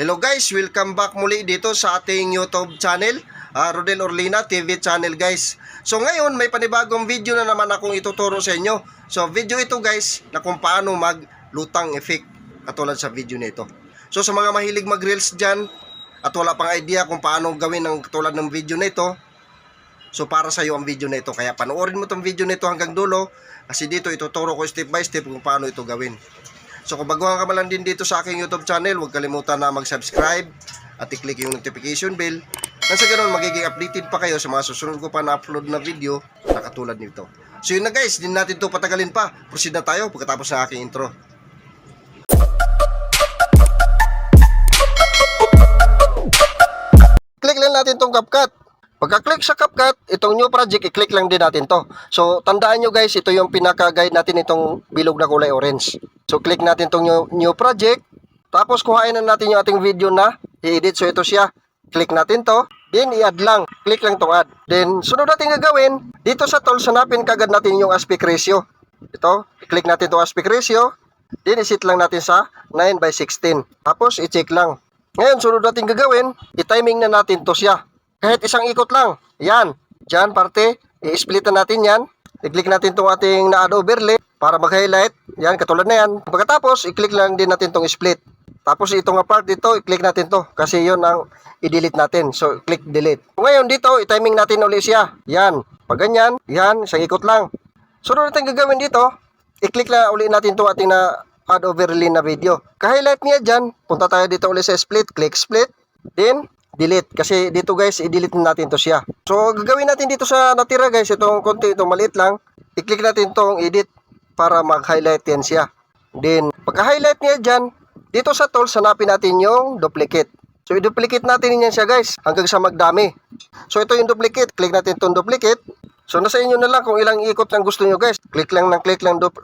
Hello guys, welcome back muli dito sa ating YouTube channel, Rodel Orlina TV channel guys. So ngayon may panibagong video na naman akong ituturo sa inyo. So video ito guys na kung paano maglutang effect katulad sa video nito. So sa mga mahilig mag-reels dyan at wala pang idea kung paano gawin ang katulad ng video nito, so para sa iyo ang video nito. Kaya panoorin mo tong video nito hanggang dulo kasi dito ituturo ko step by step kung paano ito gawin. So kung baguhan ka man lang din dito sa aking YouTube channel, huwag kalimutan na mag-subscribe at i-click yung notification bell. Nang sa ganoon, magiging updated pa kayo sa mga susunod ko pa na upload na video na katulad nito. So yun na guys, din natin to patagalin pa. Proceed na tayo pagkatapos ng aking intro. Click lang natin tong CapCut. Pagka-click sa CapCut, itong new project, i-click lang din natin to. So, tandaan nyo guys, ito yung pinaka-guide natin itong bilog na kulay orange. So, click natin itong new project. Tapos, kuhain na natin yung ating video na i-edit. So, ito siya. Click natin to. Then, i-add lang. Click lang tong add. Then, sunod natin gagawin, dito sa tools, hanapin kagad natin yung aspect ratio. Ito, i-click natin itong aspect ratio. Then, i-set lang natin sa 9:16. Tapos, i-check lang. Ngayon, sunod natin gagawin, i-timing na natin to siya. Kahit isang ikot lang. Yan. Diyan parte. I-split na natin yan. I-click natin itong ating na-add overlay para mag-highlight. Yan. Katulad na yan. Pagkatapos, i-click lang din natin itong split. Tapos itong part dito, i-click natin to. Kasi yun ang i-delete natin. So, click delete. Ngayon dito, i-timing natin ulit siya. Yan. Pag ganyan, yan. Isang ikot lang. Sunod natin gagawin dito, i-click lang ulit natin itong ating na-add overlay na video. Ka-highlight niya dyan. Punta tayo dito ulit sa split. Click split. Then, delete. Kasi dito guys, i-delete natin to siya. So, gagawin natin dito sa natira guys, itong konti, itong maliit lang. I-click natin itong edit para mag-highlight yan siya. Then, pagka-highlight niya dyan, dito sa tools, hanapin natin yung duplicate. So, i-duplicate natin yan siya guys, hanggang sa magdami. So, ito yung duplicate. Click natin itong duplicate. So, nasa inyo na lang kung ilang ikot ang gusto nyo guys. Click lang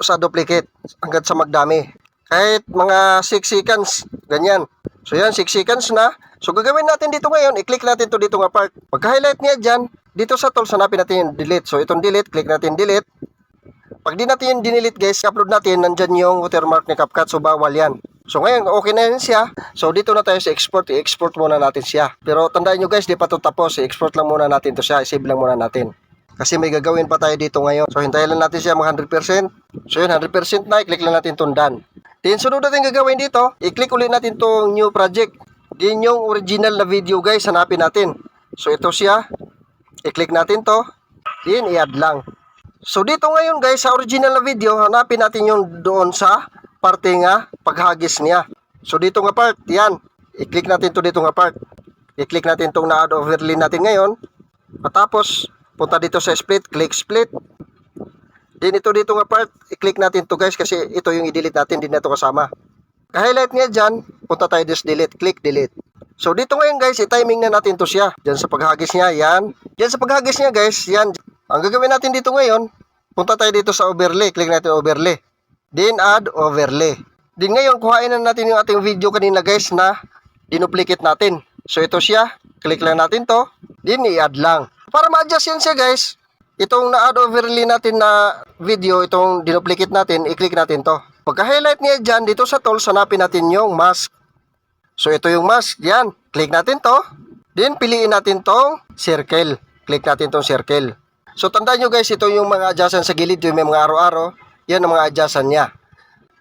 sa duplicate hanggang sa magdami. Kahit mga 6 seconds, ganyan. So yan, 6 seconds na. So gagawin natin dito ngayon, i-click natin to dito nga part. Pagka-highlight niya dyan, dito sa tools, hanapin natin yung delete. So itong delete, click natin delete. Pag di natin yung delete guys, upload natin, nandyan yung watermark ni CapCut. So bawal yan. So ngayon, okay na yan siya. So dito na tayo sa export, i-export muna natin siya. Pero tandaan nyo guys, di pa ito tapos. I-export lang muna natin to siya, i-save lang muna natin. Kasi may gagawin pa tayo dito ngayon. So hintayin lang natin siya mga 100%. So yun, 100% na, i-click lang natin itong done. Then sunod natin gagawin dito, i-click ulit natin itong new project. Then yung original na video guys, hanapin natin. So ito siya, i-click natin to, then i-add lang. So dito ngayon guys, sa original na video, hanapin natin yung doon sa parte nga paghagis niya. So dito nga part, yan, i-click natin to dito nga part. I-click natin itong na-add overlay natin ngayon. At tapos, punta dito sa split, click split. Then ito dito nga part, i-click natin to guys kasi ito yung i-delete natin, din na ito kasama. Ka-highlight niya dyan, punta tayo dito delete, click delete. So dito ngayon guys, i-timing na natin to siya. Dyan sa paghagis niya, yan. Dyan sa paghagis niya guys, yan. Ang gagawin natin dito ngayon, punta tayo dito sa overlay, click natin overlay. Then add overlay. Then ngayon, kuhain na natin yung ating video kanina guys na dinuplicate natin. So ito siya, click lang natin to, then i-add lang. Para ma-adjust yan siya guys, itong na-add overlay natin na video, itong dinuplicate natin, i-click natin to. Pagka-highlight niya dyan, dito sa tools, hanapin natin yung mask. So, ito yung mask. Yan. Click natin to. Then, piliin natin tong circle. Click natin tong circle. So, tandaan nyo guys, ito yung mga adjustment sa gilid, yung may mga araw-araw. Yan ang mga adjustment niya.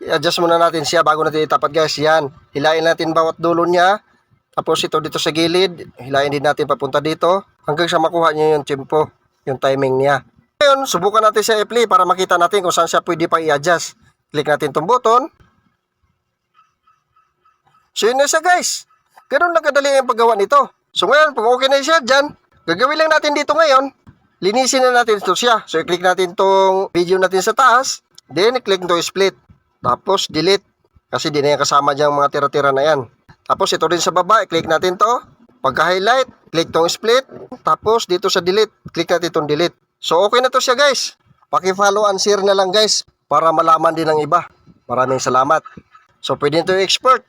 I-adjust muna natin siya bago natin itapat guys. Yan. Hilain natin bawat dulo niya. Tapos, ito dito sa gilid. Hilain din natin papunta dito. Hanggang sa makuha niya yung tempo. Yung timing niya. Ngayon, subukan natin siya i-play para makita natin kung saan siya pwede pang i-adjust. Click natin itong button. So yun na siya guys. Ganun lang kadali ang paggawa nito. So ngayon, pag okay na siya dyan, gagawin lang natin dito ngayon. Linisin na natin ito siya. So i-click natin itong video natin sa taas. Then i-click ito split. Tapos delete. Kasi di na yan kasama dyan mga tira-tira na yan. Tapos ito rin sa baba, i-click natin to. Pagka-highlight, click tong split. Tapos dito sa delete, click natin itong delete. So okay na to siya guys. Paki-follow and share na lang guys para malaman din ng iba. Maraming salamat. So pwede nito i-export.